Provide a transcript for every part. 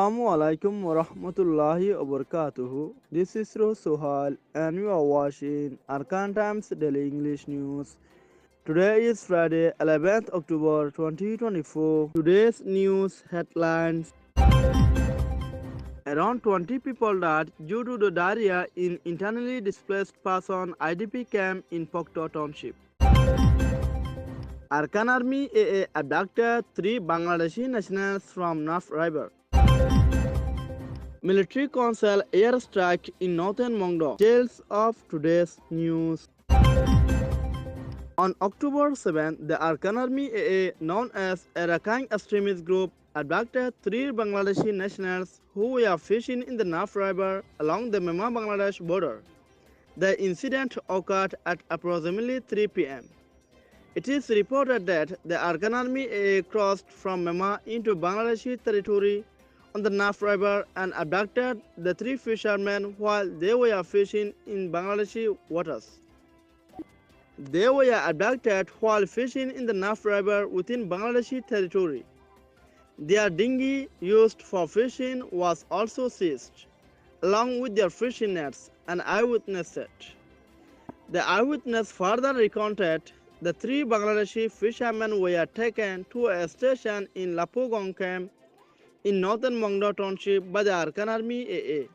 Assalamu alaikum wa rahmatullahi wa barakatuhu. This is Suhal and you are watching Arakan Times Daily English News. Today is Friday, 11th October 2024. Today's news headlines: around 20 people died due to the diarrhea in internally displaced person IDP camp in Pokto Township. Arakan Army AA abducted 3 Bangladeshi nationals from North River. Military Council airstrike in northern Mongdo. Details of today's news. On October 7, the Arakan Army AA, known as Arakan extremist group, abducted 3 Bangladeshi nationals who were fishing in the North River along the Myanmar-Bangladesh border. The incident occurred at approximately 3 p.m. It is reported that the Arakan Army AA crossed from Myanmar into Bangladeshi territory on the North River and abducted the 3 fishermen while they were fishing in Bangladeshi waters. They were abducted while fishing in the North River within Bangladeshi territory. Their dinghy used for fishing was also seized, along with their fishing nets, an eyewitness said. The eyewitness further recounted the 3 Bangladeshi fishermen were taken to a station in Lapogong camp in northern Mongdo Township by the Arakan Army AA.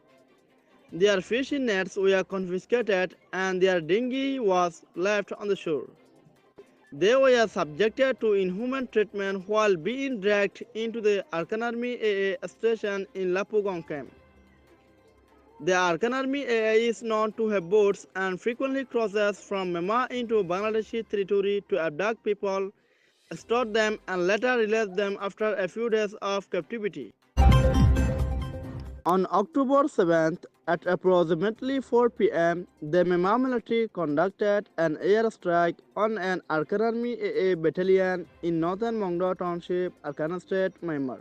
Their fishing nets were confiscated and their dinghy was left on the shore. They were subjected to inhuman treatment while being dragged into the Arakan Army AA station in Lapogong camp. The Arakan Army AA is known to have boats and frequently crosses from Myanmar into Bangladeshi territory to abduct people, store them and later release them after a few days of captivity. On October 7th, at approximately 4 p.m., the Myanmar military conducted an airstrike on an Arakan Army AA battalion in northern Mongdo Township, Arakan State, Myanmar.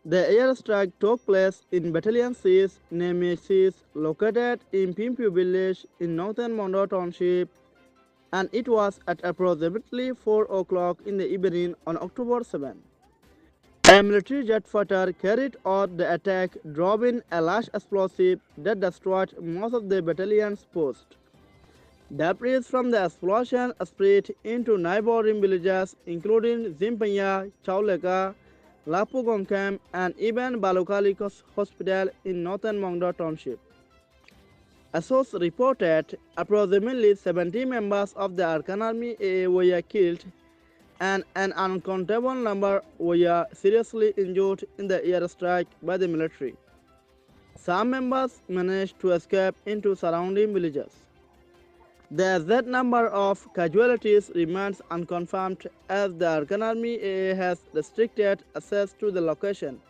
The airstrike took place in Battalion 6, named 6, located in Pimpu village in northern Mongdo Township, and it was at approximately 4 o'clock in the evening on October 7. A military jet fighter carried out the attack, dropping a large explosive that destroyed most of the battalion's posts. Debris from the explosion spread into neighboring villages including Zimpanya, Chauleka, Lapogong camp, and even Balokali hospital in northern Mongdo Township. A source reported approximately 70 members of the Arakan Army AA were killed and an uncountable number were seriously injured in the airstrike by the military. Some members managed to escape into surrounding villages. The exact number of casualties remains unconfirmed as the Arakan Army AA has restricted access to the location.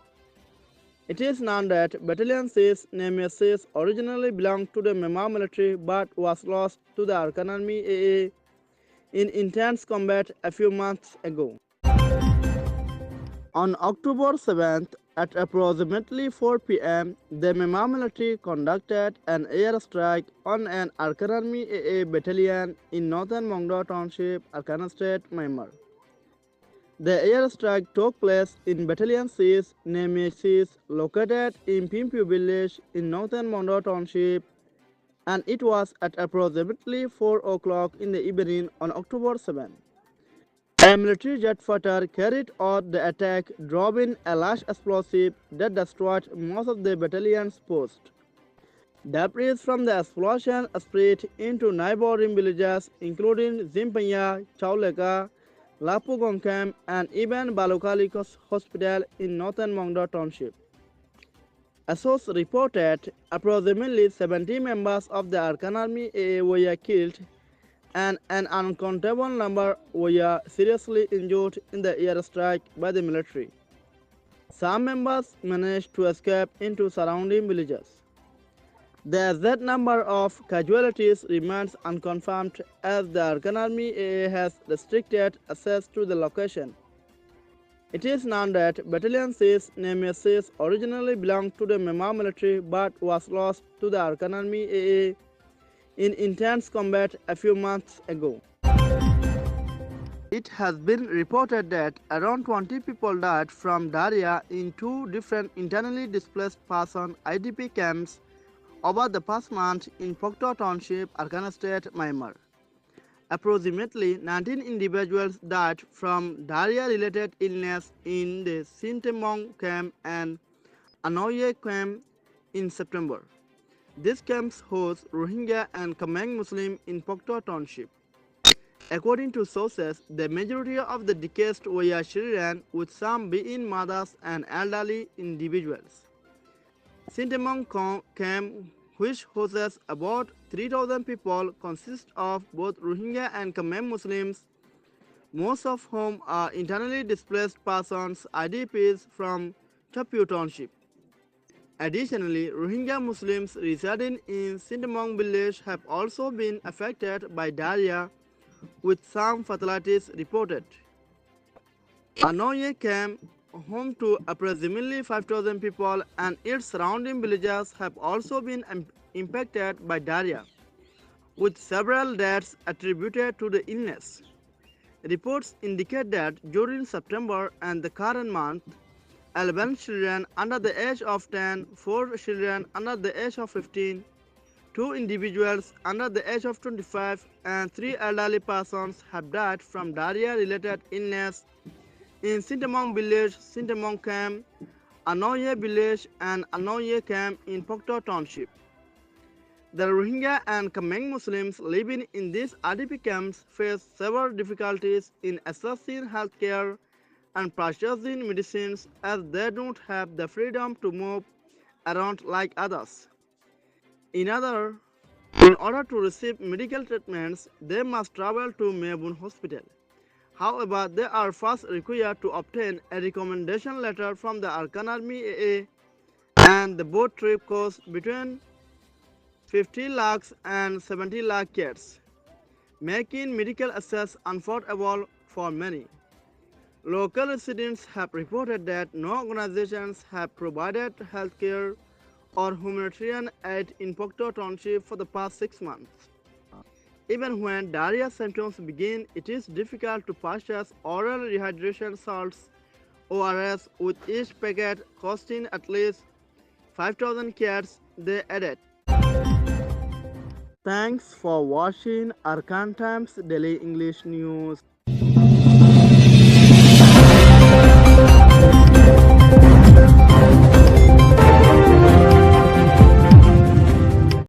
It is known that Battalion 6, named 6, originally belonged to the Myanmar military but was lost to the Arakan Army AA in intense combat a few months ago. On October 7th, at approximately 4 p.m., the Myanmar military conducted an airstrike on an Arakan Army AA battalion in northern Mongdo Township, Arakan State, Myanmar. The airstrike took place in Battalion 6, named 6, located in Pimpu village in northern Mongdo Township, and it was at approximately 4 o'clock in the evening on October 7. A military jet fighter carried out the attack, dropping a large explosive that destroyed most of the battalion's posts. Debris from the explosion spread into neighboring villages including Zimpanya, Chauleka, Lapogong camp, and even Balokali hospital in northern Mongdo Township. A source reported approximately 70 members of the Arakan Army AA were killed and an uncountable number were seriously injured in the airstrike by the military. Some members managed to escape into surrounding villages. The exact number of casualties remains unconfirmed as the Arakan Army AA has restricted access to the location. It is known that Battalion 6, named 6, originally belonged to the Myanmar military but was lost to the Arakan Army AA in intense combat a few months ago. It has been reported that around 20 people died from diarrhea in two different internally displaced person IDP camps over the past month in Pokto Township, Arakan State, Myanmar. Approximately 19 individuals died from diarrhea-related illness in the Sintemong camp and Anoye camp in September. These camps host Rohingya and Comment Muslim in Pokto Township. According to sources, the majority of the deceased were children, with some being mothers and elderly individuals. Sintemong camp, which hosts about 3,000 people, consists of both Rohingya and Comment Muslims, most of whom are internally displaced persons IDPs from Tapu Township. Additionally, Rohingya Muslims residing in Sintemong village have also been affected by diarrhea, with some fatalities reported. Anoye camp, home to approximately 5,000 people, and its surrounding villages have also been impacted by diarrhea, with several deaths attributed to the illness. Reports indicate that during September and the current month, 11 children under the age of 10, 4 children under the age of 15, 2 individuals under the age of 25, and 3 elderly persons have died from diarrhea-related illness in Sintemong village, Sintemong camp, Anoye village, and Anoye camp in Pokto Township. The Rohingya and Comment Muslims living in these IDP camps face several difficulties in accessing healthcare and purchasing medicines, as they don't have the freedom to move around like others. In order to receive medical treatments, they must travel to Melbourne Hospital. However, they are first required to obtain a recommendation letter from the Arakan Army AA, and the boat trip costs between 50 lakhs and 70 lakh kyats, making medical access unaffordable for many. Local residents have reported that no organizations have provided healthcare or humanitarian aid in Pokto Township for the past 6 months. Even when diarrhea symptoms begin, it is difficult to purchase oral rehydration salts (ORS) with each packet costing at least 5,000 kyats, they added. Thanks for watching Arakan Times Daily English News.